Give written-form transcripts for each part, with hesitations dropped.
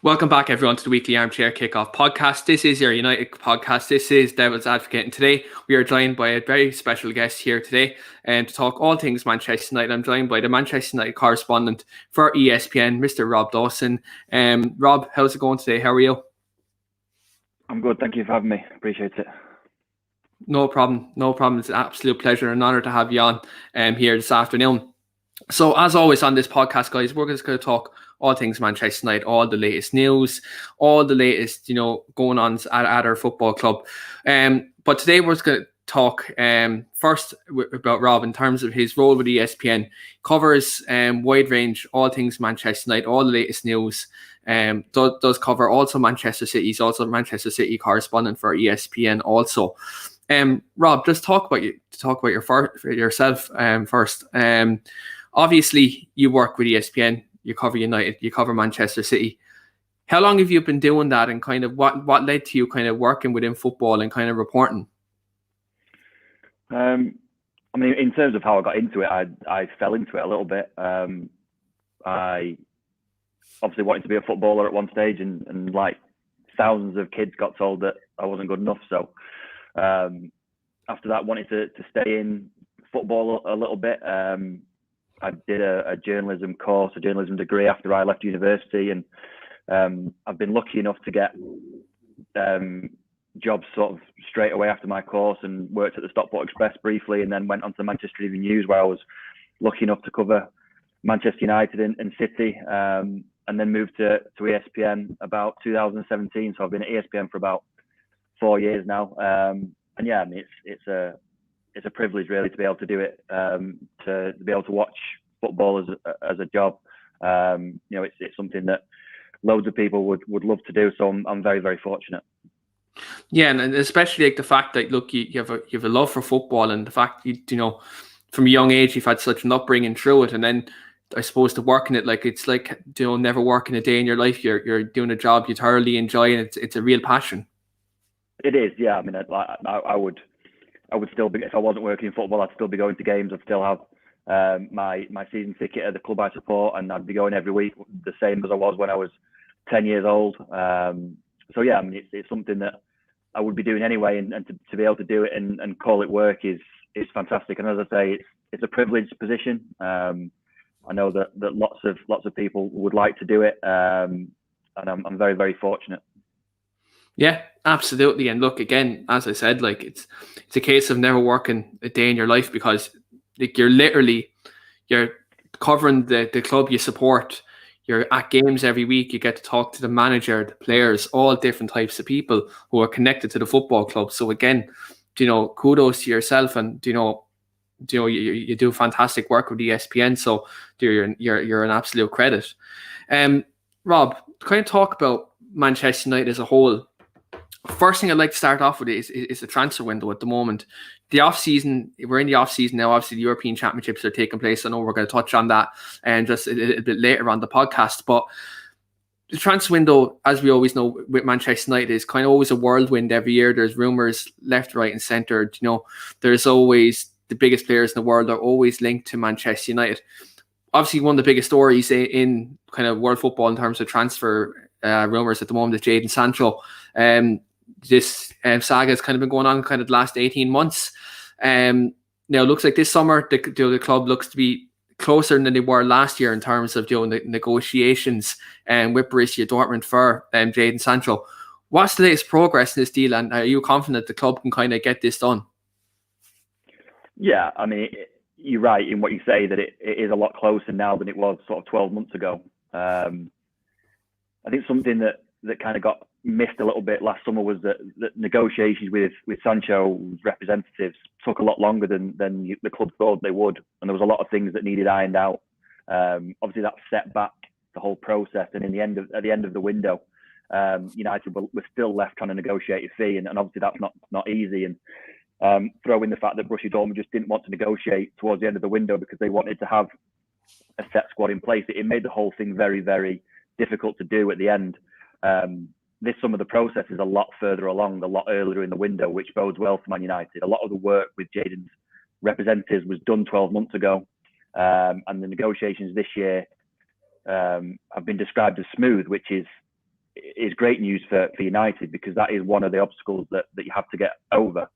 Welcome back, everyone, to the weekly Armchair Kickoff podcast. This is your United podcast. This is Devil's Advocate, and today we are joined by a very special guest here today to talk all things Manchester United. I'm joined by the Manchester United correspondent for ESPN, Mr. Rob Dawson. Rob, how's it going today? How are you? I'm good. Thank you for having me. Appreciate it. No problem. No problem. It's an absolute pleasure and honor to have you on here this afternoon. So, as always on this podcast, guys, we're just going to talk all things Manchester United, all the latest news, all the latest, going on at our football club. But today we're just going to talk first about Rob in terms of his role with ESPN. Covers wide range, all things Manchester United, all the latest news. Does cover also Manchester City. He's also Manchester City correspondent for ESPN also. Rob, just talk about yourself first. Obviously, you work with ESPN, you cover United, you cover Manchester City. How long have you been doing that, and kind of what led to you kind of working within football and kind of reporting? I mean, in terms of how I got into it, I fell into it a little bit. I obviously wanted to be a footballer at one stage, and like thousands of kids got told that I wasn't good enough. So after that, wanted to stay in football a little bit. I did a journalism course, a journalism degree after I left university, and I've been lucky enough to get jobs sort of straight away after my course, and worked at the Stockport Express briefly, and then went on to Manchester Evening News, where I was lucky enough to cover Manchester United and City, and then moved to ESPN about 2017. So I've been at ESPN for about 4 years now, and yeah, I mean it's a privilege really to be able to do it, to be able to watch football as a job. It's something that loads of people would love to do. So I'm very, very fortunate. Yeah, and especially like the fact that look, you have a love for football, and the fact from a young age you've had such an upbringing through it, and then I suppose to work in it, like it's like never working a day in your life. You're doing a job you thoroughly enjoy, and it's a real passion. It is, yeah. I mean, I would still be, if I wasn't working in football, I'd still be going to games. I'd still have my season ticket at the club I support, and I'd be going every week, the same as I was when I was 10 years old. So yeah, I mean, it's something that I would be doing anyway, and to be able to do it and call it work is fantastic. And as I say, it's a privileged position. I know that lots of people would like to do it, and I'm very, very fortunate. Yeah, absolutely. And look, again, as I said, like it's a case of never working a day in your life, because like you're covering the club you support. You're at games every week. You get to talk to the manager, the players, all different types of people who are connected to the football club. So again, kudos to yourself, and you do fantastic work with ESPN. So you're an absolute credit. Rob, kind of talk about Manchester United as a whole. First thing I'd like to start off with is the transfer window at the moment. The off-season, we're in the off-season now. Obviously, the European Championships are taking place. I know we're going to touch on that and just a little bit later on the podcast. But the transfer window, as we always know with Manchester United, is kind of always a whirlwind every year. There's rumours left, right and centre. There's always the biggest players in the world are always linked to Manchester United. Obviously, one of the biggest stories in kind of world football in terms of transfer rumours at the moment is Jadon Sancho. This saga has kind of been going on kind of the last 18 months. Now it looks like this summer the club looks to be closer than they were last year in terms of doing the negotiations with Borussia Dortmund for Jadon Sancho. What's the latest progress in this deal, and are you confident the club can kind of get this done? Yeah, I mean, you're right in what you say, that it is a lot closer now than it was sort of 12 months ago. I think something that kind of got missed a little bit last summer was that negotiations with Sancho's representatives took a lot longer than the club thought they would, and there was a lot of things that needed ironed out. Obviously, that set back the whole process, and at the end of the window, United were still left trying to negotiate a fee, and obviously that's not easy. And throw in the fact that Borussia Dortmund just didn't want to negotiate towards the end of the window because they wanted to have a set squad in place. It made the whole thing very, very difficult to do at the end. This summer, the process is a lot further along, a lot earlier in the window, which bodes well for Man United. A lot of the work with Jadon's representatives was done 12 months ago, and the negotiations this year have been described as smooth, which is is great news for United, because that is one of the obstacles that you have to get over.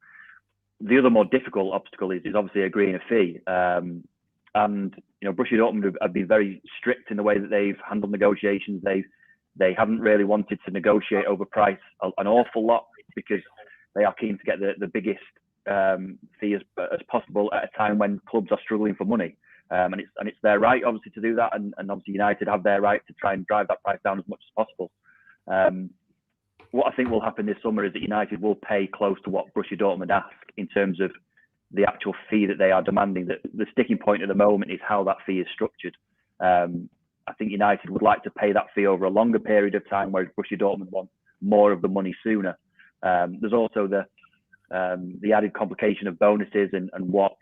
The other more difficult obstacle is obviously agreeing a fee. And Borussia Dortmund have been very strict in the way that they've handled negotiations. They haven't really wanted to negotiate over price an awful lot, because they are keen to get the biggest fee as possible at a time when clubs are struggling for money. And it's their right, obviously, to do that. And obviously United have their right to try and drive that price down as much as possible. What I think will happen this summer is that United will pay close to what Borussia Dortmund ask in terms of the actual fee that they are demanding. The sticking point at the moment is how that fee is structured. I think United would like to pay that fee over a longer period of time, whereas Borussia Dortmund want more of the money sooner. There's also the added complication of bonuses and what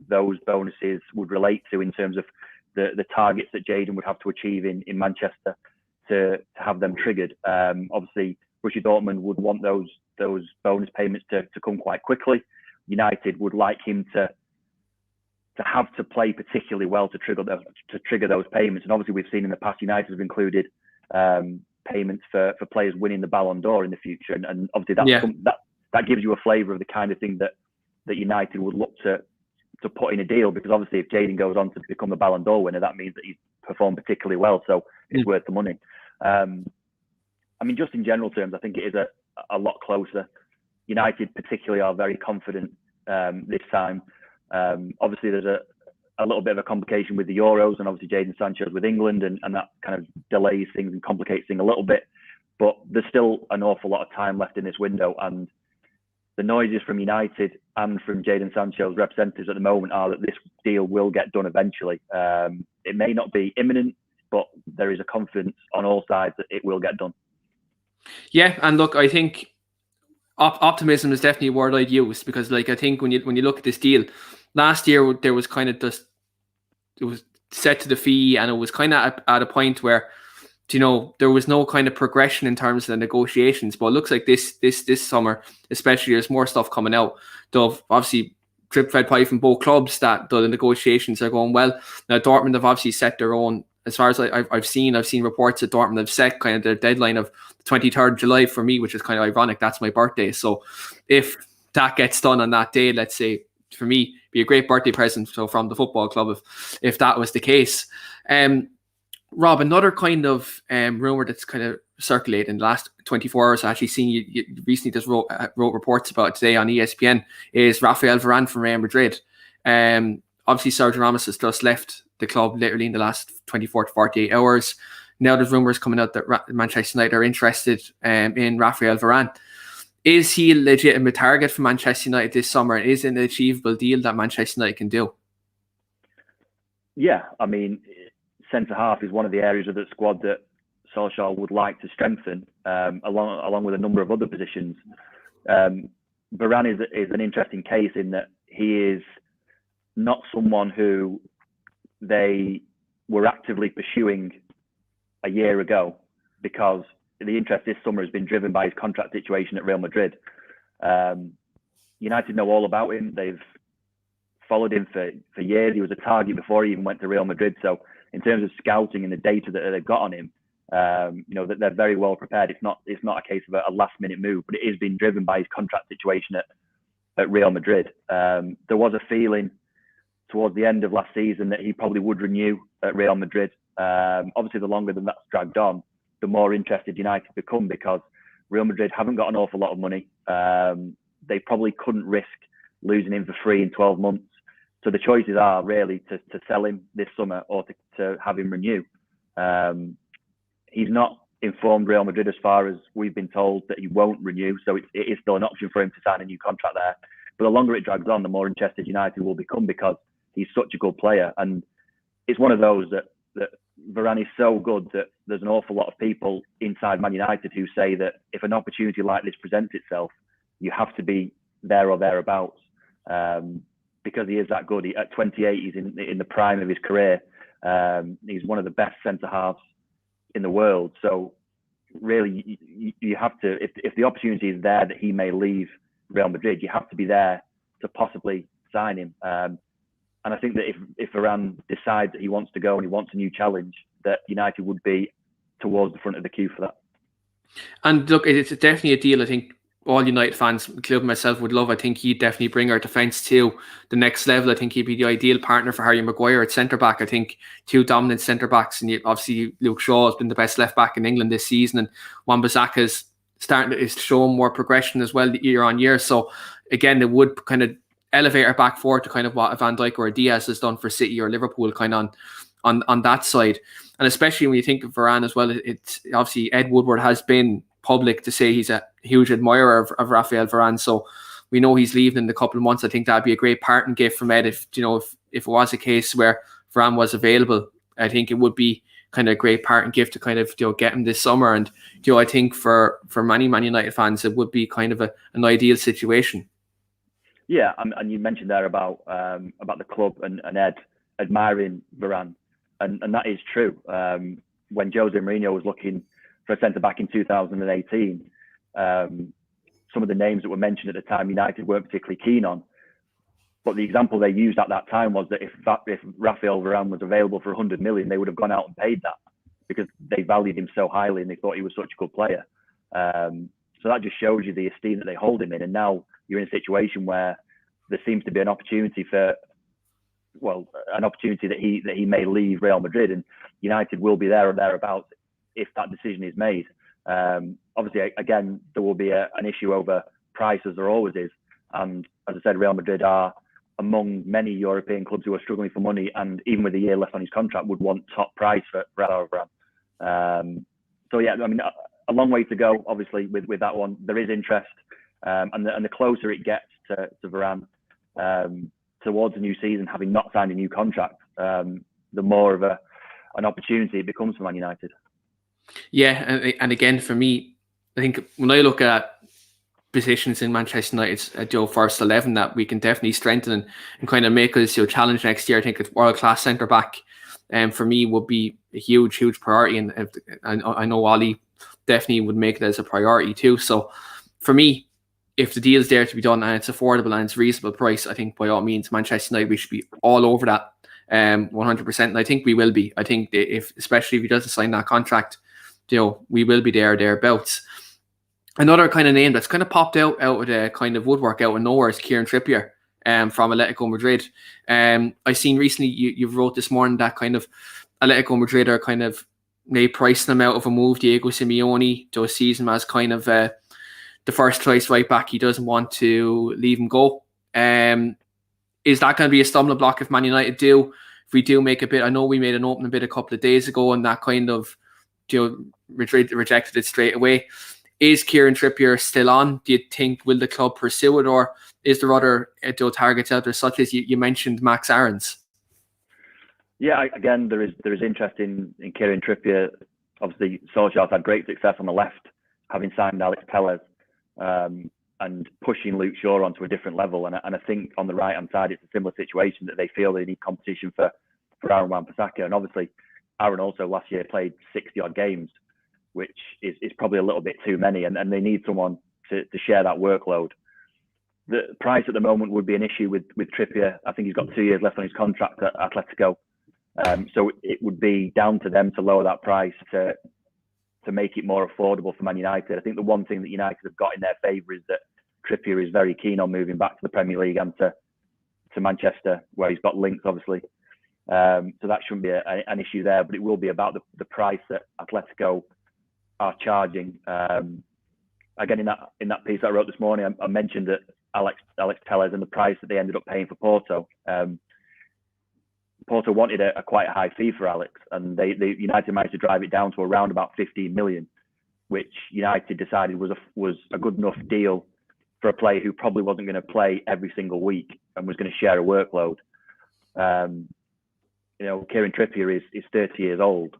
those bonuses would relate to in terms of the targets that Jadon would have to achieve in Manchester to have them triggered. Obviously, Borussia Dortmund would want those bonus payments to come quite quickly. United would like him to have to play particularly well to trigger those payments. And obviously, we've seen in the past, United have included payments for players winning the Ballon d'Or in the future, and obviously that gives you a flavour of the kind of thing that United would look to put in a deal, because obviously if Jadon goes on to become the Ballon d'Or winner, that means that he's performed particularly well, so it's worth the money. I mean, just in general terms, I think it is a lot closer. United particularly are very confident this time. Obviously, there's a little bit of a complication with the Euros, and obviously Jadon Sancho's with England, and that kind of delays things and complicates things a little bit. But there's still an awful lot of time left in this window, and the noises from United and from Jadon Sancho's representatives at the moment are that this deal will get done eventually. It may not be imminent, but there is a confidence on all sides that it will get done. Yeah, and look, I think optimism is definitely a word I'd use, because I think when you look at this deal, last year there was kind of just, it was set to the fee, and it was kind of at a point where there was no kind of progression in terms of the negotiations. But it looks like this summer, especially, there's more stuff coming out. They've obviously drip-fed pipe from both clubs that the negotiations are going well. Now Dortmund have obviously set their own. As far as I've seen reports that Dortmund have set kind of their deadline of the 23rd of July for me, which is kind of ironic. That's my birthday. So if that gets done on that day, let's say, for me, it'd be a great birthday present from the football club if that was the case. Rob, another kind of rumor that's kind of circulated in the last 24 hours, I actually seen you recently just wrote reports about it today on ESPN, is Rafael Varane from Real Madrid. Obviously, Sergio Ramos has just left the club literally in the last 24 to 48 hours. Now there's rumours coming out that Manchester United are interested in Rafael Varane. Is he a legitimate target for Manchester United this summer? Is it an achievable deal that Manchester United can do? Yeah, I mean, centre-half is one of the areas of the squad that Solskjaer would like to strengthen, along with a number of other positions. Varane is an interesting case in that he is not someone who they were actively pursuing a year ago, because the interest this summer has been driven by his contract situation at Real Madrid. United know all about him. They've followed him for years. He was a target before he even went to Real Madrid. So in terms of scouting and the data that they've got on him, that they're very well prepared. It's not a case of a last-minute move, but it is being driven by his contract situation at Real Madrid. There was a feeling towards the end of last season that he probably would renew at Real Madrid. Obviously, the longer that that's dragged on, the more interested United become, because Real Madrid haven't got an awful lot of money. They probably couldn't risk losing him for free in 12 months. So the choices are really to sell him this summer or to have him renew. He's not informed Real Madrid, as far as we've been told, that he won't renew. So it is still an option for him to sign a new contract there. But the longer it drags on, the more interested United will become, because he's such a good player. And it's one of those that Varane is so good that there's an awful lot of people inside Man United who say that if an opportunity like this presents itself, you have to be there or thereabouts, because he is that good. At 28, he's in the prime of his career. He's one of the best centre-halves in the world. So really, you have to, if the opportunity is there that he may leave Real Madrid, you have to be there to possibly sign him. And I think that if Varane decides that he wants to go and he wants a new challenge, that United would be towards the front of the queue for that. And look, it's definitely a deal I think all United fans, including myself, would love. I think he'd definitely bring our defence to the next level. I think he'd be the ideal partner for Harry Maguire at centre back. I think two dominant centre backs, and obviously Luke Shaw has been the best left back in England this season, and Wan-Bissaka's is showing more progression as well year on year. So again, it would kind of elevate our back four to kind of what Van Dijk or Diaz has done for City or Liverpool, kind of on that side. And especially when you think of Varane as well, it's obviously Ed Woodward has been public to say he's a huge admirer of Raphael Varane. So we know he's leaving in a couple of months. I think that'd be a great parting gift from Ed if it was a case where Varane was available. I think it would be kind of a great parting gift to kind of get him this summer. And I think for many Man United fans, it would be kind of an ideal situation. Yeah, and you mentioned there about the club and Ed admiring Varane, and that is true. When Jose Mourinho was looking for a centre-back in 2018, some of the names that were mentioned at the time United weren't particularly keen on. But the example they used at that time was that if Raphael Varane was available for 100 million, they would have gone out and paid that because they valued him so highly and they thought he was such a good player. So that just shows you the esteem that they hold him in. And now you're in a situation where there seems to be an opportunity that he may leave Real Madrid, and United will be there or thereabouts if that decision is made. Obviously, again, there will be an issue over price, as there always is. And as I said, Real Madrid are among many European clubs who are struggling for money, and even with a year left on his contract, would want top price for Raphael Varane. So yeah, I mean, a long way to go. Obviously, with that one, there is interest, and the closer it gets to Varane towards the new season, having not signed a new contract, the more of an opportunity it becomes for Man United. Yeah, and again, for me, I think when I look at positions in Manchester United's first 11 that we can definitely strengthen and kind of make us challenge next year, I think it's world-class centre-back for me would be a huge priority, and I know Ollie definitely would make it as a priority too. So for me, if the deal's there to be done and it's affordable and it's reasonable price, I think by all means Manchester United, we should be all over that 100%, and I think we will be. I think especially if he doesn't sign that contract, we will be thereabouts. Another kind of name that's kind of popped out of the kind of woodwork out of nowhere is Kieran Trippier from Atletico Madrid. I seen recently you've wrote this morning that kind of Atletico Madrid are kind of may pricing him out of a move. Diego Simeone sees him as kind of the first choice right back. He doesn't want to leave him go. Is that going to be a stumbling block if Man United do? If we do make a bid, I know we made an opening bid a couple of days ago, and that kind of Madrid rejected it straight away. Is Kieran Trippier still on? Do you think will the club pursue it, or is there other targets out there, such as you mentioned Max Aarons? Yeah, again, there is interest in Kieran Trippier. Obviously, Solskjaer's had great success on the left, having signed Alex Telles and pushing Luke Shaw onto a different level. And I think on the right-hand side, it's a similar situation that they feel they need competition for Aaron Wan-Bissaka. And obviously, Aaron also last year played 60-odd games, which is probably a little bit too many. And they need someone to share that workload. The price at the moment would be an issue with Trippier. I think he's got 2 years left on his contract at Atletico. So it would be down to them to lower that price to make it more affordable for Man United. I think the one thing that United have got in their favour is that Trippier is very keen on moving back to the Premier League and to Manchester, where he's got links, obviously. So that shouldn't be an issue there, but it will be about the price that Atletico are charging. Again, in that piece I wrote this morning, I mentioned that Alex Telles and the price that they ended up paying for Porto. Porto wanted a quite high fee for Alex, and they United managed to drive it down to around about 15 million, which United decided was a good enough deal for a player who probably wasn't going to play every single week and was going to share a workload. Kieran Trippier is 30 years old.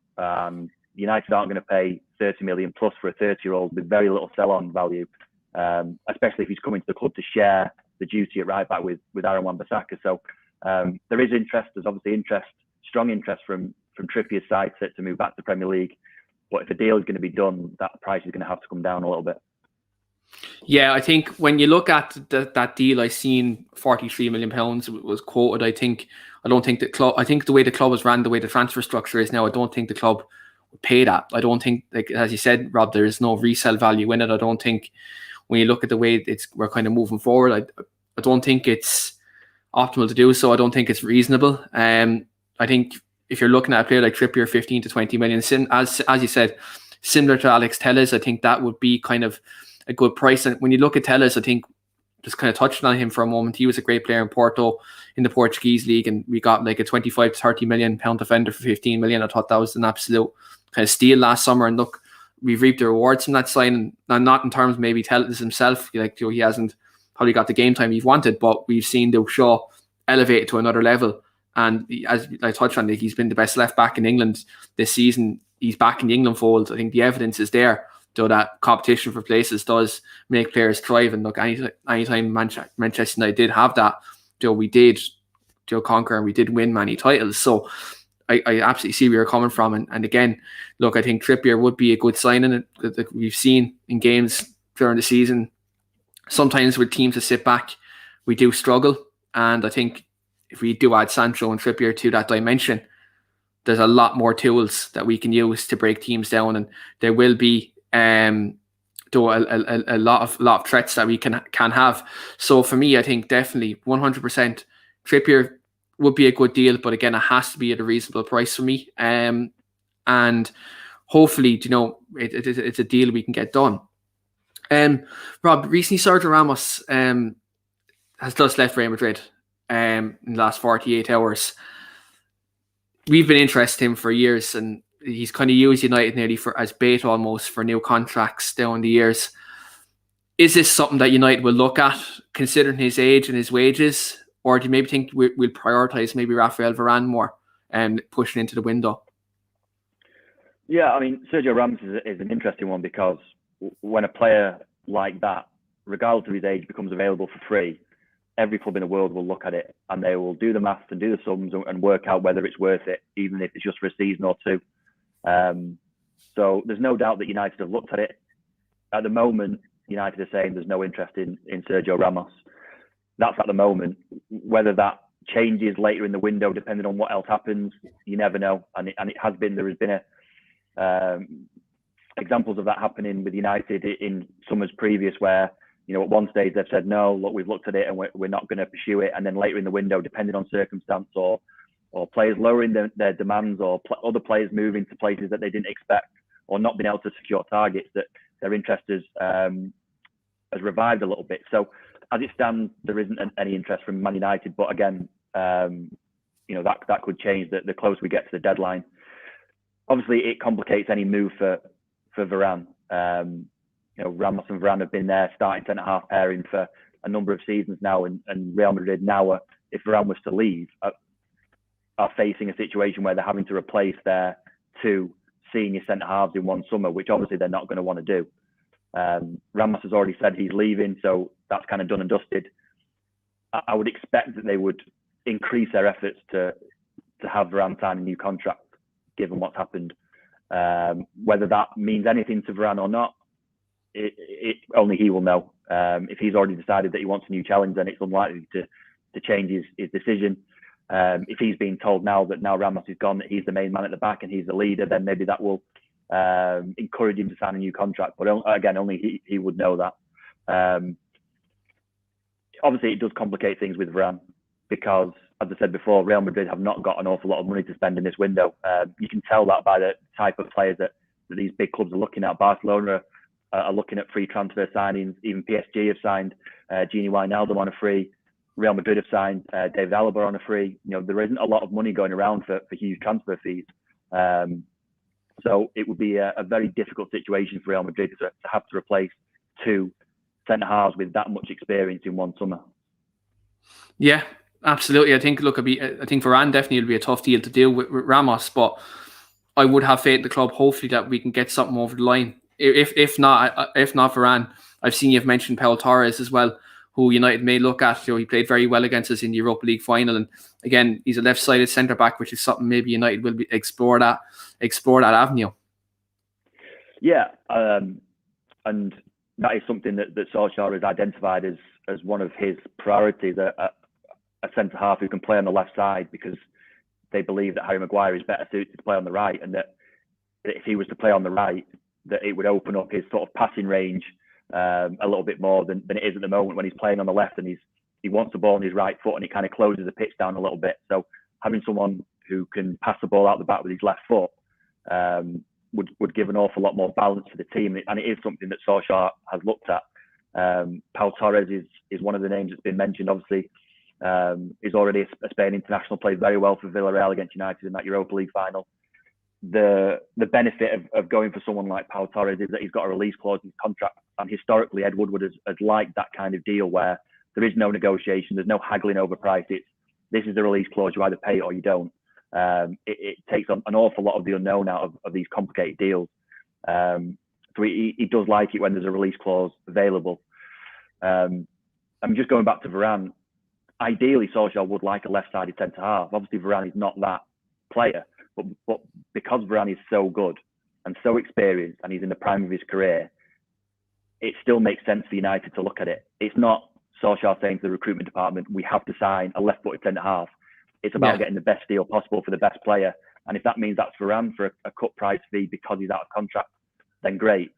United aren't going to pay 30 million plus for a 30-year-old with very little sell-on value, especially if he's coming to the club to share the duty at right back with Aaron Wan-Bissaka. So there is interest. There's obviously strong interest from Trippier's side to move back to the Premier League. But if a deal is going to be done, that price is going to have to come down a little bit. Yeah, I think when you look at that deal, I seen £43 million was quoted. I don't think the club. I think the way the club is ran, the way the transfer structure is now, I don't think the club pay that. I don't think, like as you said, Rob, there is no resale value in it. I don't think when you look at the way we're kind of moving forward, I don't think it's optimal to do so. I don't think it's reasonable. I think if you're looking at a player like Trippier, 15 to 20 million, as you said, similar to Alex Telles, I think that would be kind of a good price. And when you look at Telles, I think, just kind of touching on him for a moment, he was a great player in Porto in the Portuguese league, and we got like a 25 to 30 million pound defender for 15 million. I thought that was an absolute kind of steal last summer, and look, we've reaped the rewards from that signing, and not in terms of maybe Telles himself, like, he hasn't probably got the game time he's wanted, but we've seen Luke Shaw elevate it to another level. And as I touched on, he's been the best left back in England this season. He's back in the England fold. I think the evidence is there, though, that competition for places does make players thrive. And look, anytime Manchester United did have that, we did conquer, and we did win many titles. So I absolutely see where you're coming from. And again, look, I think Trippier would be a good signing that we've seen in games during the season. Sometimes with teams that sit back, we do struggle. And I think if we do add Sancho and Trippier to that dimension, there's a lot more tools that we can use to break teams down. And there will be a lot of threats that we can have. So for me, I think definitely 100% Trippier would be a good deal, but again, it has to be at a reasonable price for me. And hopefully, it's a deal we can get done. Rob, recently Sergio Ramos has just left Real Madrid in the last 48 hours. We've been interested in him for years, and he's kind of used United nearly as bait almost for new contracts down the years. Is this something that United will look at, considering his age and his wages? Or do you maybe think we'll prioritise maybe Rafael Varane more and pushing into the window? Yeah, I mean, Sergio Ramos is an interesting one, because when a player like that, regardless of his age, becomes available for free, every club in the world will look at it, and they will do the maths and do the sums and work out whether it's worth it, even if it's just for a season or two. So there's no doubt that United have looked at it. At the moment, United are saying there's no interest in Sergio Ramos. That's at the moment. Whether that changes later in the window, depending on what else happens, you never know. And it has been, there has been examples of that happening with United in summers previous, where, at one stage they've said, no, look, we've looked at it and we're not going to pursue it. And then later in the window, depending on circumstance or players lowering their demands, or other players moving to places that they didn't expect, or not being able to secure targets, that their interest has revived a little bit. So as it stands, there isn't any interest from Man United. But again, that could change the closer we get to the deadline. Obviously, it complicates any move for Varane. Ramos and Varane have been their starting centre-half pairing for a number of seasons now, and Real Madrid now, if Varane was to leave, are facing a situation where they're having to replace their two senior centre-halves in one summer, which obviously they're not going to want to do. Ramos has already said he's leaving, so that's kind of done and dusted. I would expect that they would increase their efforts to have Varane sign a new contract, given what's happened. Whether that means anything to Varane or not, only he will know. If he's already decided that he wants a new challenge, then it's unlikely to change his decision. If he's being told now that Ramos is gone, that he's the main man at the back and he's the leader, then maybe that will encourage him to sign a new contract. But again, only he would know that. Obviously, it does complicate things with Varane, because, as I said before, Real Madrid have not got an awful lot of money to spend in this window. You can tell that by the type of players that these big clubs are looking at. Barcelona are looking at free transfer signings. Even PSG have signed Gini Wijnaldum on a free. Real Madrid have signed David Alaba on a free. There isn't a lot of money going around for huge transfer fees. So it would be a very difficult situation for Real Madrid to have to replace two centre-halves with that much experience in one summer. Yeah, absolutely. I think Varane definitely will be a tough deal to deal with Ramos, but I would have faith in the club, hopefully, that we can get something over the line. If not Varane, I've seen you've mentioned Pau Torres as well, who United may look at. He played very well against us in the Europa League final, and again, he's a left-sided centre back, which is something maybe United will explore that avenue. Yeah, and that is something that Solskjaer has identified as one of his priorities, a centre half who can play on the left side, because they believe that Harry Maguire is better suited to play on the right, and that that if he was to play on the right, that it would open up his sort of passing range a little bit more than it is at the moment when he's playing on the left and he wants the ball on his right foot and it kind of closes the pitch down a little bit. So having someone who can pass the ball out the back with his left foot would give an awful lot more balance to the team, and it is something that Solskjaer has looked at. Pau Torres is one of the names that's been mentioned. Obviously, is already a Spain international, played very well for Villarreal against United in that Europa League final. The benefit of going for someone like Pau Torres is that he's got a release clause in his contract, and historically Ed Woodward has liked that kind of deal where there is no negotiation, there's no haggling over price. This is the release clause, you either pay it or you don't. It takes an awful lot of the unknown out of these complicated deals. So he does like it when there's a release clause available. I'm just going back to Varane. Ideally, Solskjaer would like a left-sided centre-half. Obviously, Varane is not that player, but because Varane is so good and so experienced and he's in the prime of his career, it still makes sense for United to look at it. It's not Solskjaer saying to the recruitment department, we have to sign a left-footed centre-half. It's about getting the best deal possible for the best player. And if that means that's Varane for a cut price fee because he's out of contract, then great.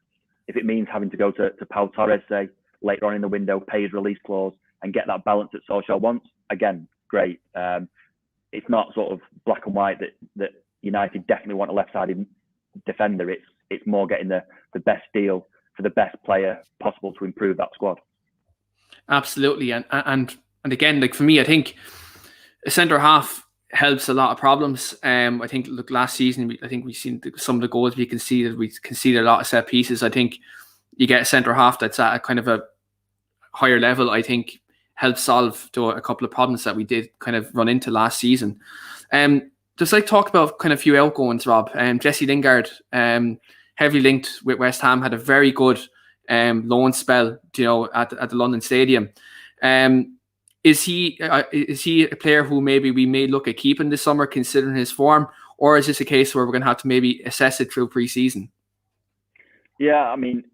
If it means having to go to Pau Torres, say, later on in the window, pay his release clause and get that balance that Solskjaer wants, again, great. It's not sort of black and white that United definitely want a left-sided defender. It's more getting the best deal for the best player possible to improve that squad. Absolutely. And again, like for me, I think a centre half helps a lot of problems. I think look, last season, I think we've seen some of the goals we conceded. We conceded a lot of set pieces. I think you get a centre half that's at a kind of a higher level, I think helps solve a couple of problems that we did kind of run into last season. Just like talk about kind of a few outgoings, Rob. Jesse Lingard, heavily linked with West Ham, had a very good loan spell, at the London Stadium. Is he a player who maybe we may look at keeping this summer, considering his form, or is this a case where we're going to have to maybe assess it through pre-season? Yeah, I mean,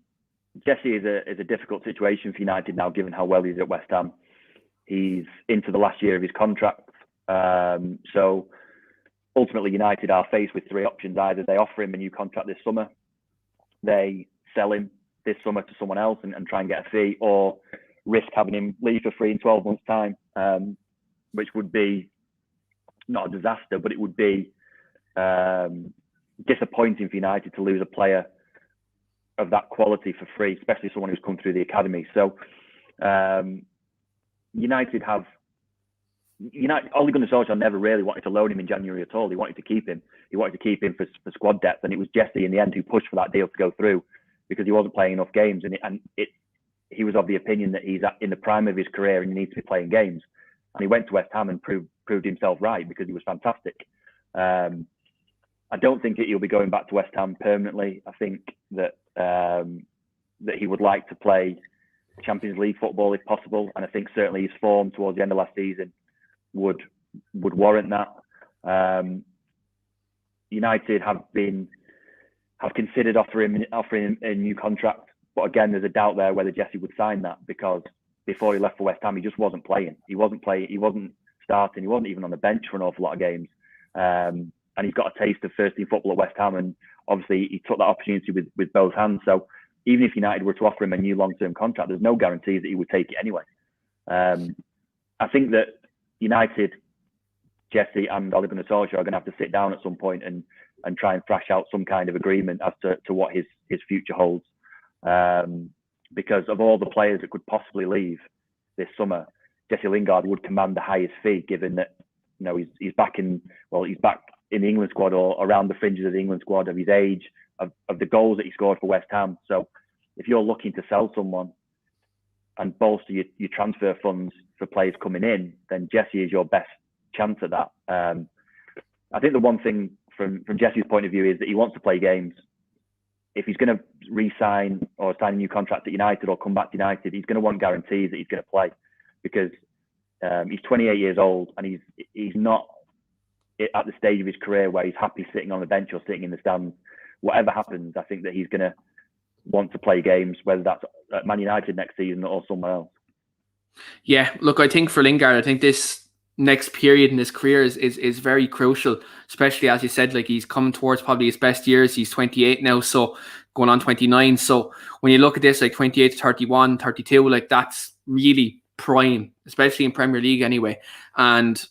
Jesse is a difficult situation for United now, given how well he's at West Ham. He's into the last year of his contract, so ultimately United are faced with three options: either they offer him a new contract this summer, they sell him this summer to someone else and try and get a fee, or risk having him leave for free in 12 months' time, which would be not a disaster, but it would be disappointing for United to lose a player of that quality for free, especially someone who's come through the academy. So Ole Gunnar Solskjaer never really wanted to loan him in January at all. He wanted to keep him. He wanted to keep him for squad depth, and it was Jesse in the end who pushed for that deal to go through because he wasn't playing enough games, he was of the opinion that he's in the prime of his career and he needs to be playing games. And he went to West Ham and proved himself right because he was fantastic. I don't think that he'll be going back to West Ham permanently. I think that he would like to play Champions League football if possible, and I think certainly his form towards the end of last season would warrant that. United have considered offering a new contract, but again, there's a doubt there whether Jesse would sign that because before he left for West Ham, he just wasn't playing. He wasn't starting. He wasn't even on the bench for an awful lot of games. And he's got a taste of first team football at West Ham, and obviously he took that opportunity with both hands. So even if United were to offer him a new long-term contract, there's no guarantee that he would take it anyway. I think that United, Jesse and Ole Gunnar Solskjaer are going to have to sit down at some point and try and thrash out some kind of agreement as to what his future holds. Because of all the players that could possibly leave this summer, Jesse Lingard would command the highest fee, given that he's back in the England squad or around the fringes of the England squad, of his age, of the goals that he scored for West Ham. So if you're looking to sell someone and bolster your transfer funds for players coming in, then Jesse is your best chance at that. I think the one thing from Jesse's point of view is that he wants to play games. If he's going to re-sign or sign a new contract at United or come back to United, he's going to want guarantees that he's going to play because he's 28 years old and he's not at the stage of his career where he's happy sitting on the bench or sitting in the stands. Whatever happens, I think that he's going to want to play games, whether that's at Man United next season or somewhere else. Yeah, look, I think for Lingard, I think this next period in his career is very crucial, especially as you said, like he's coming towards probably his best years. He's 28 now, so going on 29. So when you look at this, like 28 to 31, 32, like that's really prime, especially in Premier League anyway. And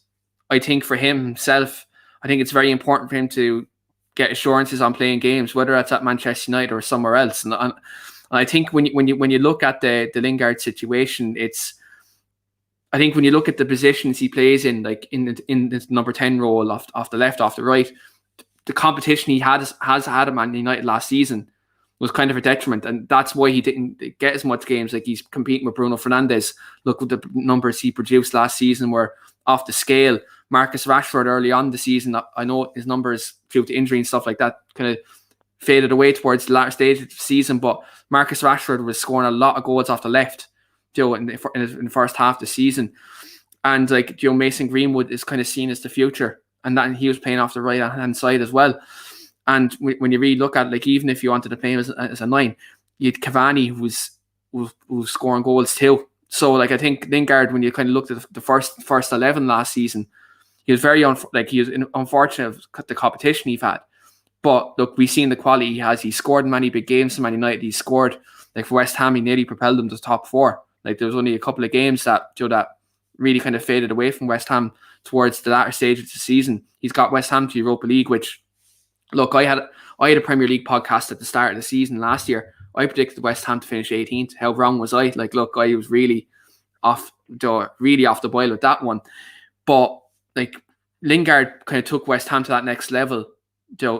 I think for him himself, I think it's very important for him to get assurances on playing games, whether that's at Manchester United or somewhere else. And I think when you look at the Lingard situation, I think when you look at the positions he plays in, like in this number 10 role off the left, off the right, the competition he has had at Man United last season was kind of a detriment, and that's why he didn't get as much games. Like he's competing with Bruno Fernandes. Look at the numbers he produced last season were off the scale. Marcus Rashford early on the season, I know his numbers due to injury and stuff like that kind of faded away towards the latter stage of the season, but Marcus Rashford was scoring a lot of goals off the left, in the first half of the season. And like Mason Greenwood is kind of seen as the future, and that he was playing off the right hand side as well. And when you really look at it, like even if you wanted to play him as a 9, you had Cavani who was scoring goals too. So like I think Lingard, when you kind of looked at the first 11 last season, he was very he was unfortunate of the competition he's had. But look, we've seen the quality he has. He scored in many big games for Man United. He scored like for West Ham. He nearly propelled them to the top 4. Like there was only a couple of games that really kind of faded away from West Ham towards the latter stage of the season. He's got West Ham to Europa League, which, look, I had a Premier League podcast at the start of the season last year. I predicted West Ham to finish 18th. How wrong was I? Like, look, I was really off the boil with that one. But like Lingard kind of took West Ham to that next level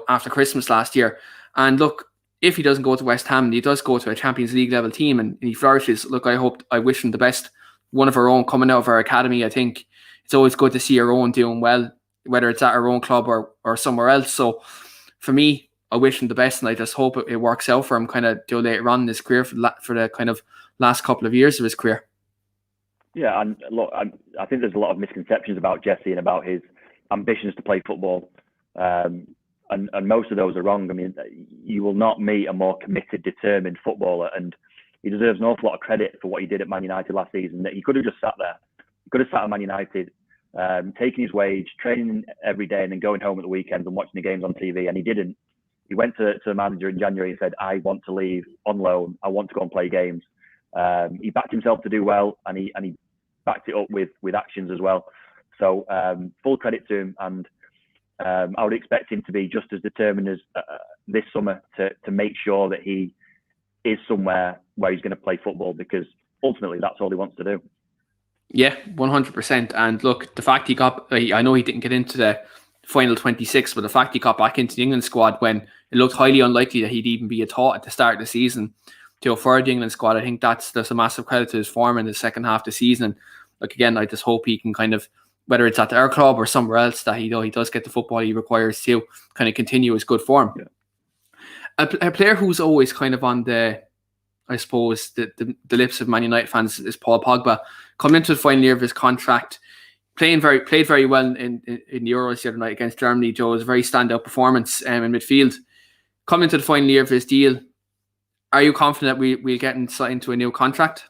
after Christmas last year. And look, if he doesn't go to West Ham, he does go to a Champions League level team and he flourishes. Look, I wish him the best. One of our own coming out of our academy. I think it's always good to see our own doing well, whether it's at our own club or somewhere else. So for me, I wish him the best, and I just hope it works out for him kind of later on in his career for the kind of last couple of years of his career. Yeah, and look, I think there's a lot of misconceptions about Jesse and about his ambitions to play football. And most of those are wrong. I mean, you will not meet a more committed, determined footballer, and he deserves an awful lot of credit for what he did at Man United last season. That he could have just sat there. He could have sat at Man United, taking his wage, training every day, and then going home at the weekends and watching the games on TV. And he didn't. He went to the manager in January and said, "I want to leave on loan. I want to go and play games." He backed himself to do well, and he backed it up with actions as well. So full credit to him, and I would expect him to be just as determined as this summer to make sure that he is somewhere where he's going to play football, because ultimately that's all he wants to do. Yeah, 100%. And look, the fact he got, I know he didn't get into the final 26, but the fact he got back into the England squad when it looked highly unlikely that he'd even be a thought at the start of the season for the England squad, I think that's a massive credit to his form in the second half of the season. And like, again, I just hope he can kind of, whether it's at our club or somewhere else, that he does get the football he requires to kind of continue his good form. Yeah. A player who's always kind of on the, I suppose, the lips of Man United fans is Paul Pogba. Coming into the final year of his contract, played very well in the Euros the other night against Germany. Joe, was a very standout performance in midfield. Coming into the final year of his deal, are you confident we'll get into a new contract?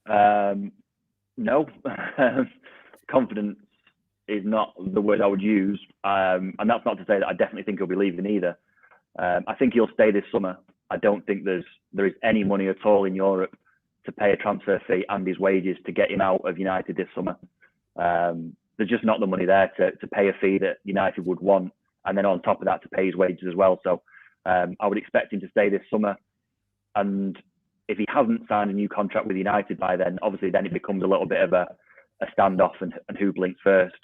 No. Confidence is not the word I would use. And that's not to say that I definitely think he'll be leaving either. I think he'll stay this summer. I don't think there is any money at all in Europe to pay a transfer fee and his wages to get him out of United this summer. There's just not the money there to pay a fee that United would want, and then on top of that to pay his wages as well. So I would expect him to stay this summer. And if he hasn't signed a new contract with United by then, obviously then it becomes a little bit of a standoff and who blinks first.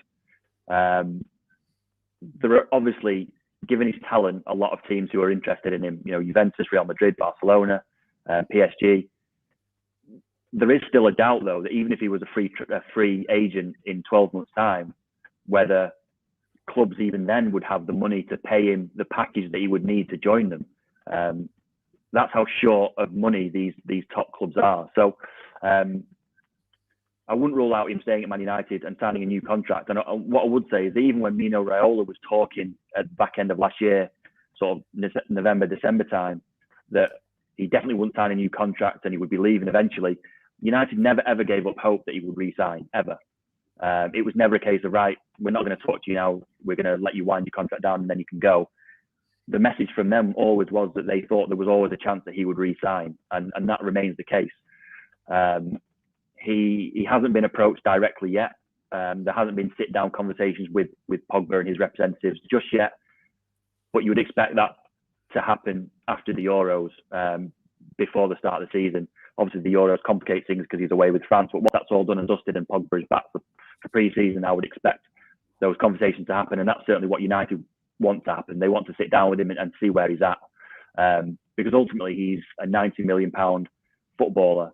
There are obviously, given his talent, a lot of teams who are interested in him. Juventus, Real Madrid, Barcelona, PSG. There is still a doubt, though, that even if he was a free agent in 12 months' time, whether clubs even then would have the money to pay him the package that he would need to join them. That's how short of money these top clubs are. So I wouldn't rule out him staying at Man United and signing a new contract. And what I would say is that even when Mino Raiola was talking at the back end of last year, sort of November, December time, that he definitely wouldn't sign a new contract and he would be leaving eventually, United never ever gave up hope that he would re-sign, ever. It was never a case of, right, we're not going to talk to you now, we're going to let you wind your contract down and then you can go. The message from them always was that they thought there was always a chance that he would re-sign, and that remains the case. He hasn't been approached directly yet. There hasn't been sit-down conversations with Pogba and his representatives just yet, but you would expect that to happen after the Euros, before the start of the season. Obviously, the Euros complicate things because he's away with France, but once that's all done and dusted and Pogba is back for pre-season, I would expect those conversations to happen, and that's certainly what United want to happen. They want to sit down with him and see where he's at, because ultimately he's a £90 million footballer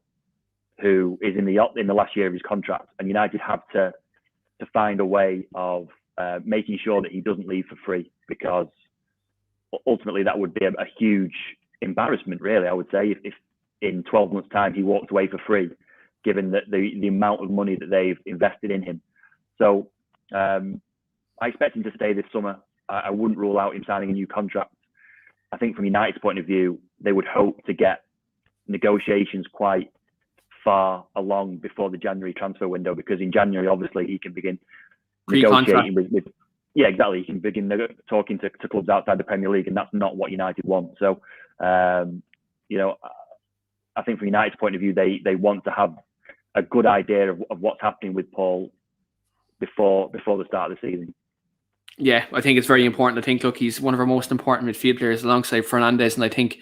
who is in the last year of his contract, and United have to find a way of making sure that he doesn't leave for free, because ultimately that would be a huge embarrassment, really, I would say, if in 12 months' time he walked away for free, given that the amount of money that they've invested in him. So I expect him to stay this summer. I wouldn't rule out him signing a new contract. I think from United's point of view, they would hope to get negotiations quite far along before the January transfer window, because in January, obviously, he can begin negotiating with yeah, exactly. He can begin talking to clubs outside the Premier League, and that's not what United want. So, you know, I think from United's point of view, they want to have a good idea of what's happening with Paul before the start of the season. Yeah, I think it's very important. I think, look, he's one of our most important midfield players alongside Fernandes, and I think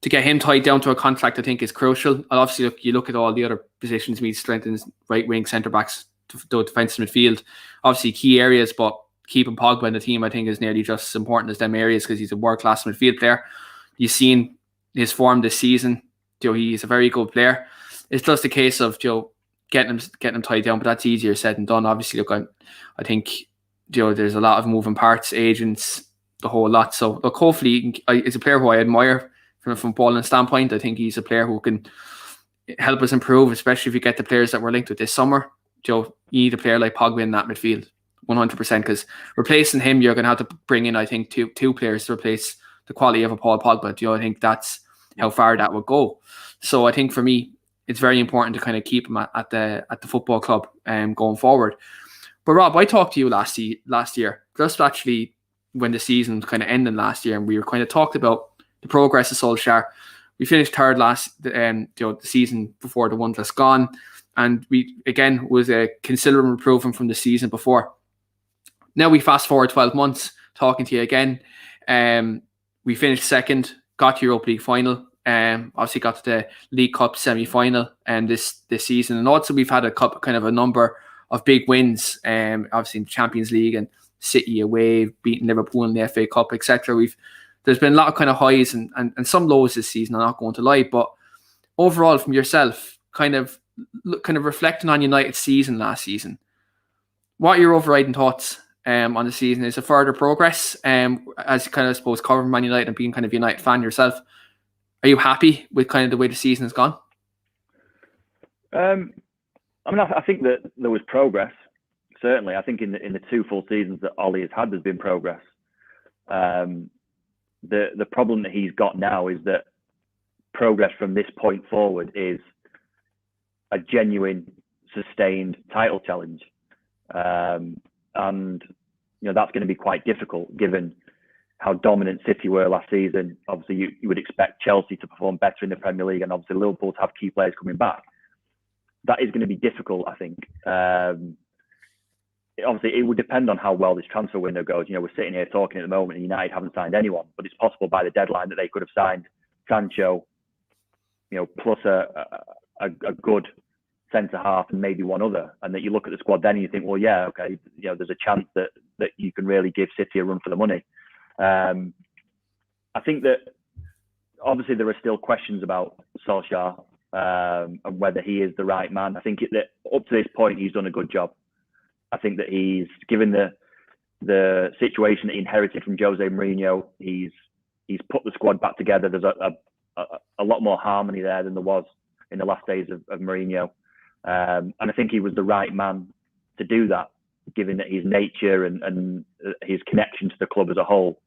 to get him tied down to a contract, I think is crucial. And obviously, you look at all the other positions, we strengthen right wing, centre backs, to defensive midfield, obviously key areas, but keeping Pogba in the team, I think, is nearly just as important as them areas, because he's a world class midfield player. You've seen his form this season. You know, he's a very good player. It's just a case of, you know, getting him tied down, but that's easier said than done. Obviously, look, I think, you know, there's a lot of moving parts, agents, the whole lot. So look, hopefully, he's a player who I admire from a footballing standpoint. I think he's a player who can help us improve, especially if you get the players that we're linked with this summer. You know, you need a player like Pogba in that midfield, 100%, because replacing him, you're going to have to bring in, I think, two players to replace the quality of a Paul Pogba. You know, I think that's how far that would go. So I think for me, it's very important to kind of keep him at the football club going forward. But Rob, I talked to you last year, just actually when the season was kind of ending last year, and we were kind of talked about the progress of Solskjaer. We finished third the season before the one that's gone, and we again was a considerable improvement from the season before. Now we fast forward 12 months, talking to you again. We finished second, got to Europa League final. Obviously got to the League Cup semi-final this season, and also we've had a number of big wins. Obviously in the Champions League and City away, beating Liverpool in the FA Cup, etc. There's been a lot of kind of highs and some lows this season. I'm not going to lie, but overall, from yourself, kind of reflecting on United's season last season, what are your overriding thoughts on the season? Is it further progress? As kind of, I suppose, covering Man United and being kind of a United fan yourself, are you happy with kind of the way the season has gone? I think that there was progress. Certainly, I think in the two full seasons that Ollie has had, there's been progress. The problem that he's got now is that progress from this point forward is a genuine, sustained title challenge, and you know that's going to be quite difficult given how dominant City were last season. Obviously, you would expect Chelsea to perform better in the Premier League, and obviously Liverpool to have key players coming back. That is going to be difficult, I think. Obviously, it would depend on how well this transfer window goes. You know, we're sitting here talking at the moment, and United haven't signed anyone, but it's possible by the deadline that they could have signed Sancho, you know, plus a good centre half and maybe one other, and that you look at the squad then and you think, well, yeah, okay, you know, there's a chance that you can really give City a run for the money. I think that obviously there are still questions about Solskjaer and whether he is the right man. I think that up to this point he's done a good job. I think that he's given the situation that he inherited from Jose Mourinho. He's put the squad back together. There's a lot more harmony there than there was in the last days of Mourinho, and I think he was the right man to do that, given that his nature and his connection to the club as a whole.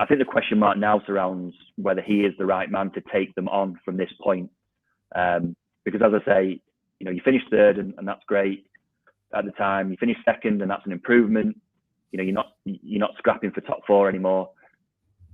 I think the question mark now surrounds whether he is the right man to take them on from this point. Because as I say, you know, you finished third and that's great. at the time. You finished second, and that's an improvement. You know, you're not scrapping for top four anymore.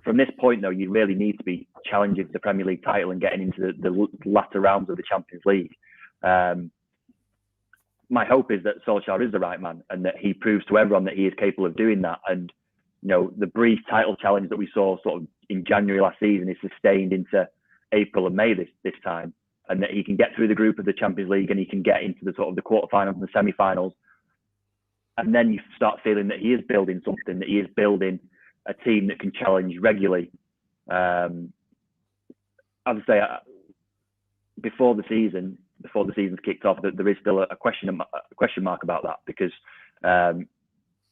From this point, though, you really need to be challenging for the Premier League title and getting into the latter rounds of the Champions League. My hope is that Solskjaer is the right man and that he proves to everyone that he is capable of doing that. And, you know, the brief title challenge that we saw sort of in January last season is sustained into April and May this time, and that he can get through the group of the Champions League and he can get into the sort of the quarterfinals and the semi-finals. And then you start feeling that he is building something, that he is building a team that can challenge regularly. As I say, before the season's kicked off, that there is still a question mark about that, because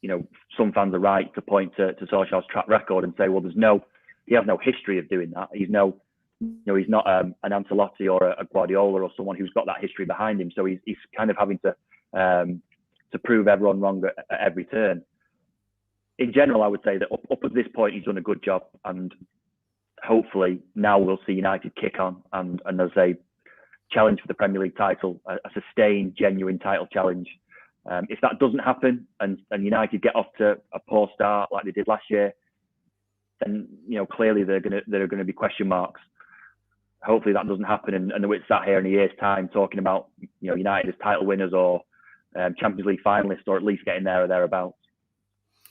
you know, some fans are right to point to Solskjaer's track record and say, well, he has no history of doing that. He's not an Ancelotti or a Guardiola or someone who's got that history behind him. So he's kind of having to prove everyone wrong at every turn. In general, I would say that up at this point, he's done a good job, and hopefully now we'll see United kick on and as I say, challenge for the Premier League title, a sustained, genuine title challenge. If that doesn't happen and United get off to a poor start like they did last year, then, you know, clearly there are going to be question marks. Hopefully that doesn't happen, and we're sat here in a year's time talking about, you know, United as title winners or Champions League finalists, or at least getting there or thereabouts.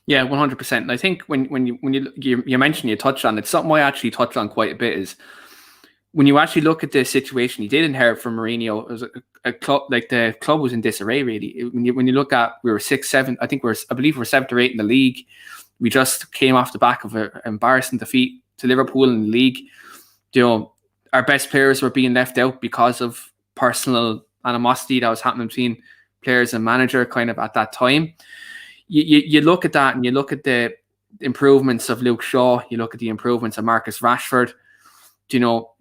Yeah, 100%. And I think when you mentioned, you touched on it, something I actually touched on quite a bit is when you actually look at the situation he did inherit from Mourinho. It was a club, like the club was in disarray really. When you look at, we were 6, 7, I believe we were 7th or 8th in the league. We just came off the back of an embarrassing defeat to Liverpool in the league. You know, our best players were being left out because of personal animosity that was happening between players and manager kind of at that time. You look at that and you look at the improvements of Luke Shaw, you look at the improvements of Marcus Rashford. You know,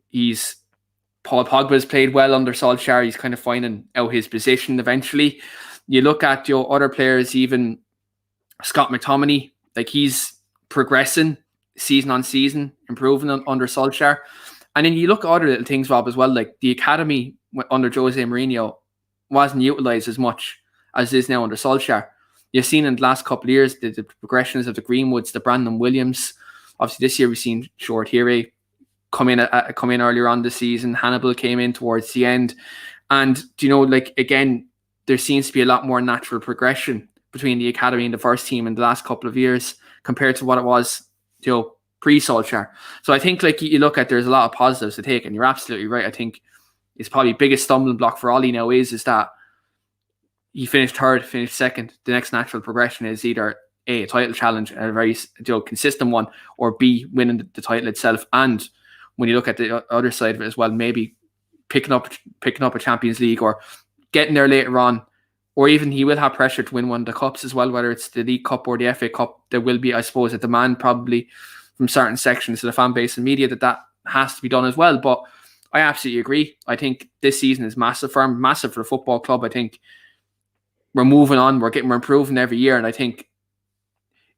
Paul Pogba's played well under Solskjaer. He's kind of finding out his position eventually. You look at your other players, even Scott McTominay, like he's progressing season on season, improving under Solskjaer. And then you look at other little things, Rob, as well, like the academy under Jose Mourinho wasn't utilised as much as it is now under Solskjaer. You've seen in the last couple of years the progressions of the Greenwoods, the Brandon Williams. Obviously, this year we've seen Short Here come in earlier on this season. Hannibal came in towards the end. And, you know, like, again, there seems to be a lot more natural progression between the academy and the first team in the last couple of years compared to what it was, you know, pre-Solskjaer. So I think, like, you look at, there's a lot of positives to take, and you're absolutely right. I think it's probably biggest stumbling block for Ollie now is that he finished third, finished second. The next natural progression is either A, a title challenge, a very, you know, consistent one, or B, winning the title itself. And when you look at the other side of it as well, maybe picking up a Champions League or getting there later on, or even he will have pressure to win one of the cups as well, whether it's the League Cup or the FA Cup. There will be, I suppose, a demand probably from certain sections of the fan base and media that has to be done as well. But I absolutely agree. I think this season is massive for him, massive for the football club. I think we're moving on. We're improving every year, and I think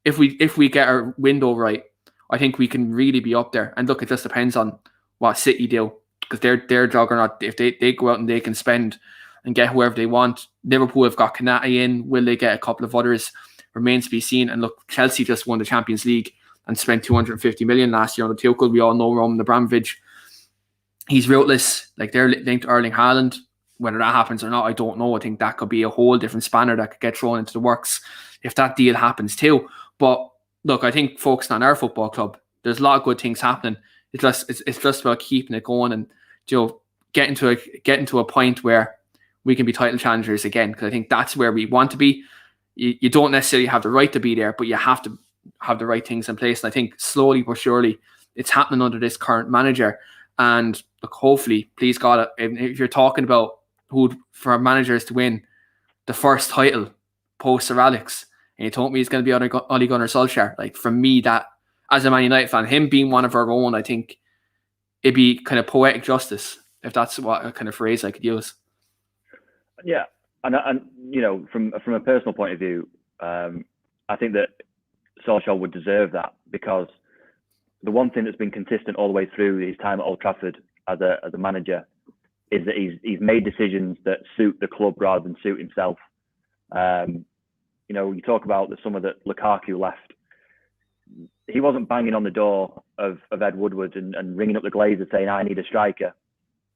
if we get our window right, I think we can really be up there. And look, it just depends on what City do, because they're juggernaut. If they go out and they can spend and get whoever they want. Liverpool have got Kanate in. Will they get a couple of others? Remains to be seen. And look, Chelsea just won the Champions League and spent 250 million last year on the Tuchel. We all know Roman Abramovich. He's ruthless. Like, they're linked to Erling Haaland. Whether that happens or not, I don't know. I think that could be a whole different spanner that could get thrown into the works if that deal happens too. But look, I think focusing on our football club, there's a lot of good things happening. It's just about keeping it going and, you know, getting to a point where we can be title challengers again. Because I think that's where we want to be. You don't necessarily have the right to be there, but you have to have the right things in place. And I think slowly but surely it's happening under this current manager. And look, hopefully, please God, if you're talking about who for managers to win the first title post Sir Alex, and you told me he's going to be Ole Gunnar Solskjaer, like, for me, that as a Man United fan, him being one of our own, I think it'd be kind of poetic justice, if that's what kind of phrase I could use. Yeah, and you know, from a personal point of view, I think that Solskjaer would deserve that, because the one thing that's been consistent all the way through his time at Old Trafford as a manager is that he's made decisions that suit the club rather than suit himself. You talk about the summer that Lukaku left. He wasn't banging on the door of Ed Woodward and ringing up the Glazers saying, I need a striker,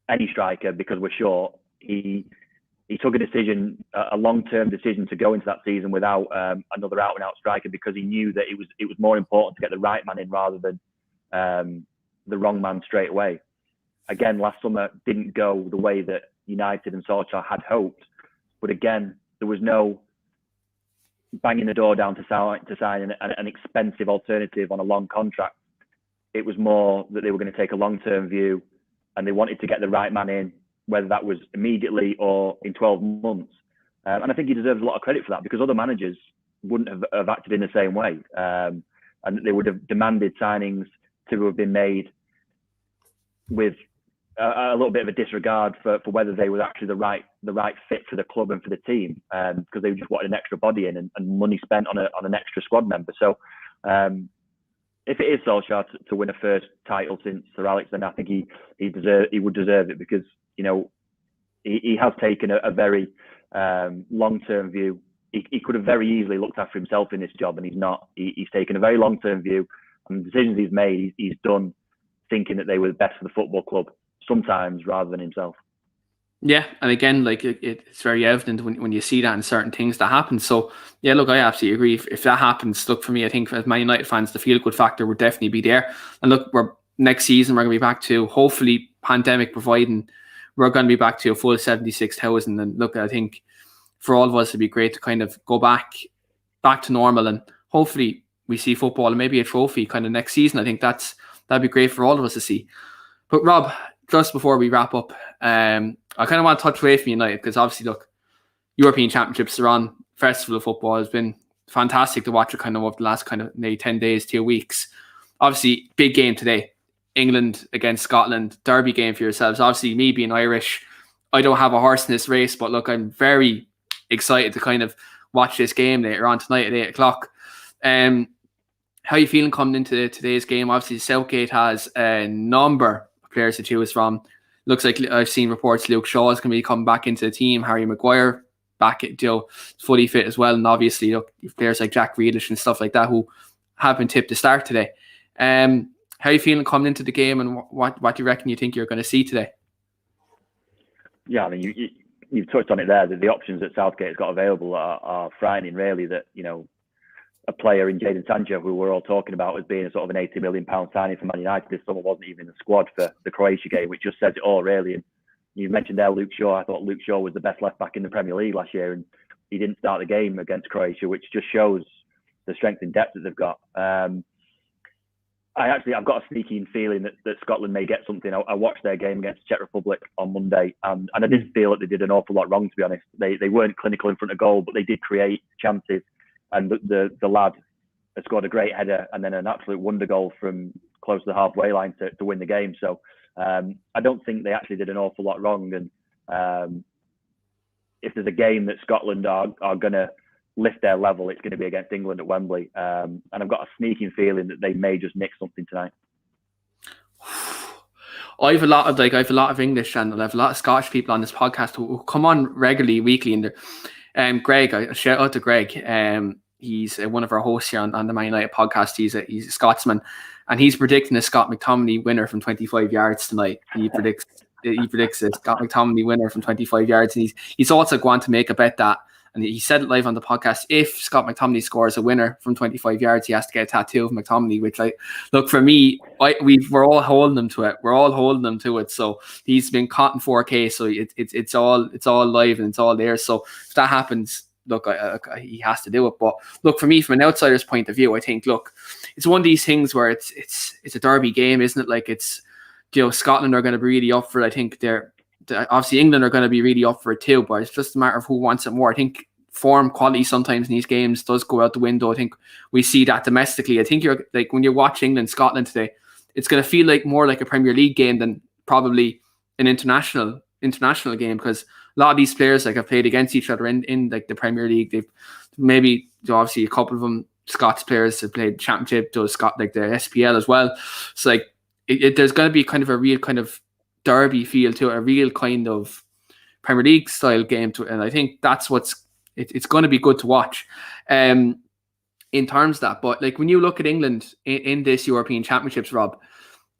any striker, because we're short. He took a decision, a long-term decision, to go into that season without another out-and-out striker, because he knew that it was more important to get the right man in rather than the wrong man straight away. Again, last summer didn't go the way that United and Solskjaer had hoped, but again, there was no banging the door down to sign an expensive alternative on a long contract. It was more that they were going to take a long-term view, and they wanted to get the right man in, whether that was immediately or in 12 months. And I think he deserves a lot of credit for that, because other managers wouldn't have acted in the same way. And they would have demanded signings to have been made with a little bit of a disregard for whether they were actually the right fit for the club and for the team, because they just wanted an extra body in and money spent on an extra squad member. So if it is Solskjaer to win a first title since Sir Alex, then I think he would deserve it, because he has taken a very long-term view. He could have very easily looked after himself in this job, and he's not. He's taken a very long-term view, and the decisions he's made, he's done thinking that they were the best for the football club, sometimes rather than himself. Yeah, and again, like it's very evident when you see that in certain things that happen. So yeah, look, I absolutely agree. If that happens, look, for me, I think as Man United fans, the feel-good factor would definitely be there. And look, next season we're going to be back to, hopefully, pandemic providing, we're going to be back to a full 76,000. And look, I think for all of us, it'd be great to kind of go back to normal, and hopefully we see football and maybe a trophy kind of next season. I think that'd be great for all of us to see. But Rob, just before we wrap up, I kind of want to touch away from United, because obviously, look, European Championships are on. Festival of Football has been fantastic to watch it kind of over the last kind of maybe 10 days, 2 weeks. Obviously, big game today. England against Scotland, derby game for yourselves. Obviously, me being Irish, I don't have a horse in this race, but look, I'm very excited to kind of watch this game later on tonight at 8 o'clock. How are you feeling coming into today's game? Obviously, Southgate has a number of players to choose from. Looks like I've seen reports Luke Shaw is going to be coming back into the team. Harry Maguire back at fully fit as well. And obviously, look, players like Jack Grealish and stuff like that who have been tipped to start today. How are you feeling coming into the game, and what do you reckon you think you're going to see today? Yeah, I mean, you've touched on it there. The options that Southgate has got available are frightening, really. That, a player in Jadon Sancho, who we're all talking about as being a sort of an £80 million signing for Man United this summer, wasn't even in the squad for the Croatia game, which just says it all, really. And you mentioned there Luke Shaw. I thought Luke Shaw was the best left back in the Premier League last year, and he didn't start the game against Croatia, which just shows the strength and depth that they've got. I've got a sneaking feeling that Scotland may get something. I watched their game against the Czech Republic on Monday, and I didn't feel that they did an awful lot wrong, to be honest. They weren't clinical in front of goal, but they did create chances. And the lad has scored a great header and then an absolute wonder goal from close to the halfway line to win the game. So I don't think they actually did an awful lot wrong. And if there's a game that Scotland are going to lift their level, it's going to be against England at Wembley. And I've got a sneaking feeling that they may just nick something tonight. I have a lot of English and I have a lot of Scottish people on this podcast who come on regularly, weekly, and Greg, I shout out to Greg. He's one of our hosts here on the Man United podcast. He's a Scotsman, and he's predicting a Scott McTominay winner from 25 yards tonight. He predicts a Scott McTominay winner from 25 yards, and he's also going to make a bet that, and he said it live on the podcast, if Scott McTominay scores a winner from 25 yards, he has to get a tattoo of McTominay, which, look, for me, we're all holding him to it. We're all holding him to it. So he's been caught in 4K, so it's all live and it's all there. So if that happens, look, he has to do it. But look, for me, from an outsider's point of view, I think, look, it's one of these things where it's a derby game, isn't it? Like, it's, Scotland are going to be really up for it. I think obviously England are going to be really up for it too, but it's just a matter of who wants it more. I think form quality sometimes in these games does go out the window. I think we see that domestically. I think you're like, when you watch England Scotland today, it's going to feel like more like a Premier League game than probably an international game, because a lot of these players have played against each other in like the Premier League. They've maybe, obviously, a couple of them Scots players have played Championship, those Scott, like the SPL as well. So there's going to be kind of a real kind of derby feel to it, a real kind of Premier League style game to it, and I think that's what's it's going to be good to watch. In terms of that, but like when you look at England in this European Championships, Rob,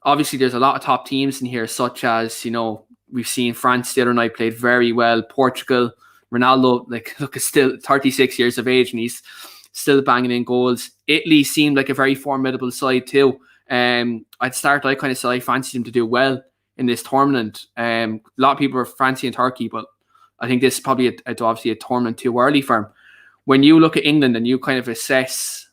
obviously there's a lot of top teams in here, such as, you know, we've seen France the other night played very well. Portugal, Ronaldo, like, look, is still 36 years of age and he's still banging in goals. Italy seemed like a very formidable side too. I kind of said I fancied them to do well in this tournament. A lot of people are fancying Turkey, but I think this is probably obviously a tournament too early for them. When you look at England and you kind of assess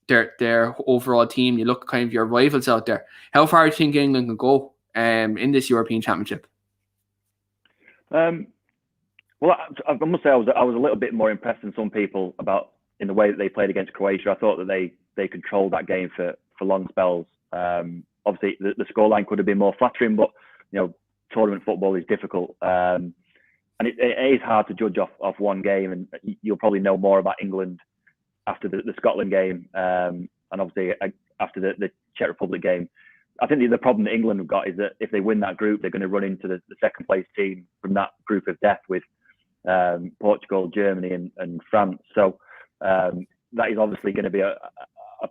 their overall team, you look at kind of your rivals out there, how far do you think England can go in this European Championship? Well, I must say I was a little bit more impressed than some people in the way that they played against Croatia. I thought that they controlled that game for long spells. Obviously, the scoreline could have been more flattering, but you know, tournament football is difficult. And it is hard to judge off one game, and you'll probably know more about England after the Scotland game, and obviously after the Czech Republic game. I think the problem that England have got is that if they win that group, they're going to run into the second place team from that group of death with Portugal, Germany, and France. So that is obviously going to be a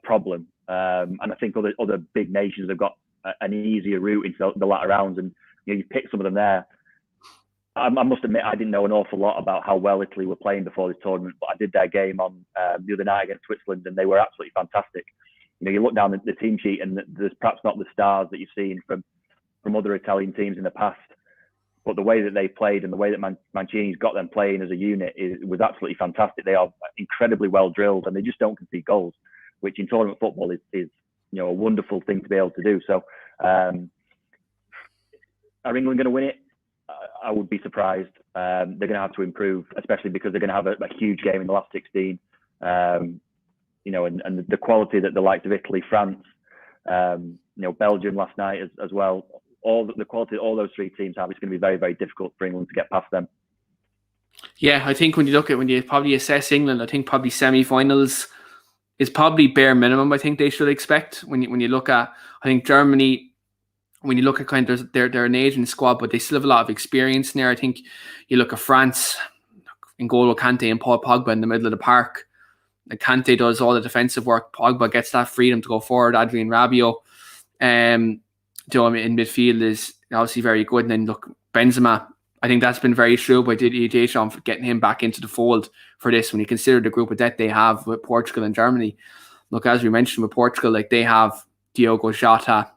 problem. And I think other big nations have got an easier route into the latter rounds, and you pick some of them there. I must admit, I didn't know an awful lot about how well Italy were playing before this tournament, but I did their game on the other night against Switzerland, and they were absolutely fantastic. You look down the team sheet, and there's perhaps not the stars that you've seen from other Italian teams in the past, but the way that they played and the way that Mancini's got them playing as a unit was absolutely fantastic. They are incredibly well drilled, and they just don't concede goals, which in tournament football is a wonderful thing to be able to do. So, are England going to win it? I would be surprised. They're going to have to improve, especially because they're going to have a huge game in the last 16. And the quality that the likes of Italy, France, Belgium last night as well. All the quality that all those three teams have, it's going to be very, very difficult for England to get past them. Yeah, I think when you probably assess England, I think probably semi-finals is probably bare minimum. I think they should expect when you look at, I think Germany. When you look at kind of they're an aging squad, but they still have a lot of experience in there. I think you look at France, N'Golo Kante and Paul Pogba in the middle of the park. And Kante does all the defensive work. Pogba gets that freedom to go forward. Adrien Rabiot, in midfield is obviously very good. And then look, Benzema. I think that's been very true by Didier Deschamps for getting him back into the fold for this. When you consider the group of death they have with Portugal and Germany, look, as we mentioned with Portugal, like they have Diogo Jota,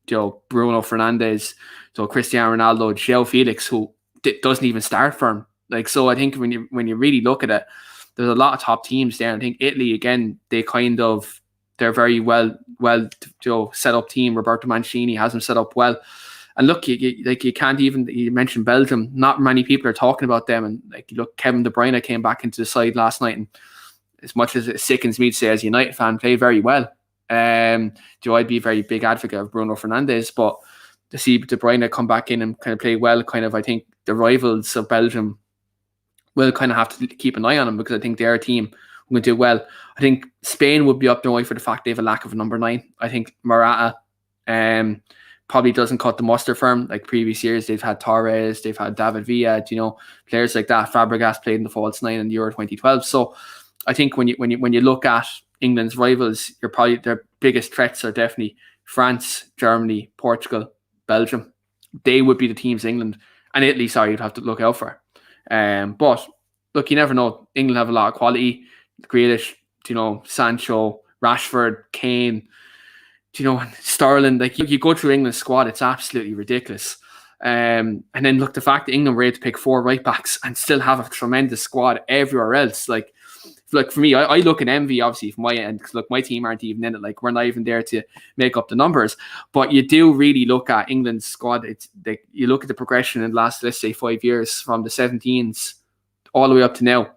Bruno Fernandes, Cristiano Ronaldo, João Felix, who doesn't even start for him. Like, so I think when you really look at it, there's a lot of top teams there. I think Italy, again, they're very well set up team. Roberto Mancini has them set up well. And look, you can't even, you mentioned Belgium, not many people are talking about them. And like, look, Kevin De Bruyne came back into the side last night, and as much as it sickens me to say as a United fan, played very well. I'd be a very big advocate of Bruno Fernandes, but to see De Bruyne come back in and kind of play well, I think the rivals of Belgium will kind of have to keep an eye on them, because I think they're a team who can do well. I think Spain would be up their way for the fact they have a lack of a number 9. I think Morata probably doesn't cut the mustard for him. Like previous years, they've had Torres, they've had David Villa, players like that. Fabregas played in the false 9 in the Euro 2012. So I think when you look at England's rivals, their biggest threats are definitely France, Germany, Portugal, Belgium. They would be the teams England and Italy, you'd have to look out for. But look, you never know. England have a lot of quality. Grealish, Sancho, Rashford, Kane, Sterling. Like you go through England's squad, it's absolutely ridiculous. And then look, the fact that England were able to pick 4 right backs and still have a tremendous squad everywhere else, like for me, I look at envy obviously from my end, because look, my team aren't even in it. Like, we're not even there to make up the numbers. But you do really look at England's squad. It's like you look at the progression in the last, let's say, 5 years, from the 17s all the way up to now.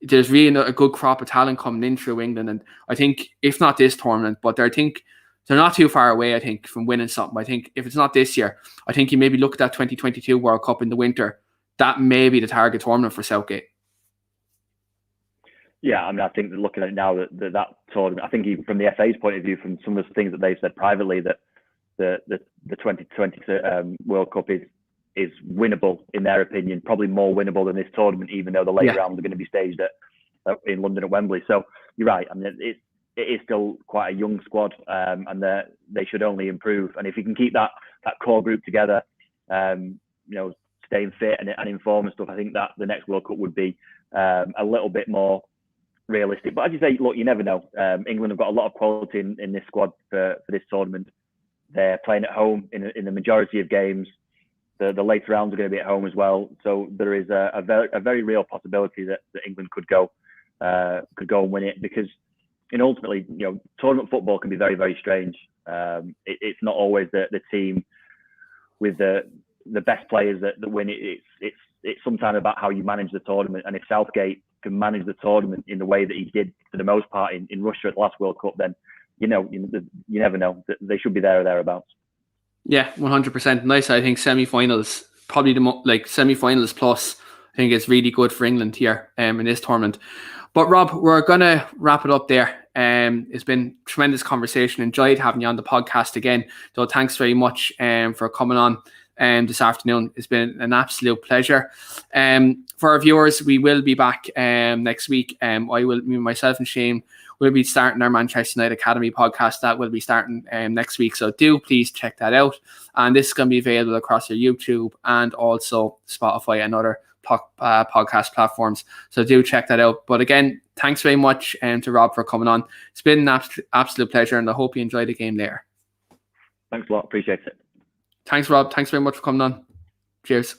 There's really a good crop of talent coming in through England, and I think if not this tournament, but I think they're not too far away. I think from winning something. I think if it's not this year, I think you maybe look at that 2022 World Cup in the winter. That may be the target tournament for Southgate. Yeah, I mean, I think that looking at it now, that tournament, I think even from the FA's point of view, from some of the things that they've said privately, that the 2020 World Cup is is winnable in their opinion, probably more winnable than this tournament, even though the late rounds are going to be staged in London at Wembley. So you're right. I mean, it is still quite a young squad, and they should only improve. And if you can keep that core group together, staying fit and in form and stuff, I think that the next World Cup would be a little bit more realistic. But as you say, look, you never know. England have got a lot of quality in this squad for this tournament. They're playing at home in the majority of games. The later rounds are going to be at home as well. So there is a very real possibility that England could go and win it, because ultimately, tournament football can be very, very strange. It's not always the team with the best players that win it. It's sometimes about how you manage the tournament. And if Southgate can manage the tournament in the way that he did for the most part in Russia at the last World Cup, then you never know. They should be there or thereabouts. Yeah, 100%. Nice. I think semi-finals, probably semi-finals plus, I think it's really good for England here in this tournament. But Rob, we're going to wrap it up there. It's been a tremendous conversation. Enjoyed having you on the podcast again. So thanks very much for coming on this afternoon. It's been an absolute pleasure. For our viewers, we will be back next week. Myself and Shane will be starting our Manchester United Academy podcast. That will be starting next week. So do please check that out. And this is going to be available across your YouTube and also Spotify and other podcast platforms. So do check that out. But again, thanks very much to Rob for coming on. It's been an absolute pleasure, and I hope you enjoy the game later. Thanks a lot. Appreciate it. Thanks, Rob. Thanks very much for coming on. Cheers.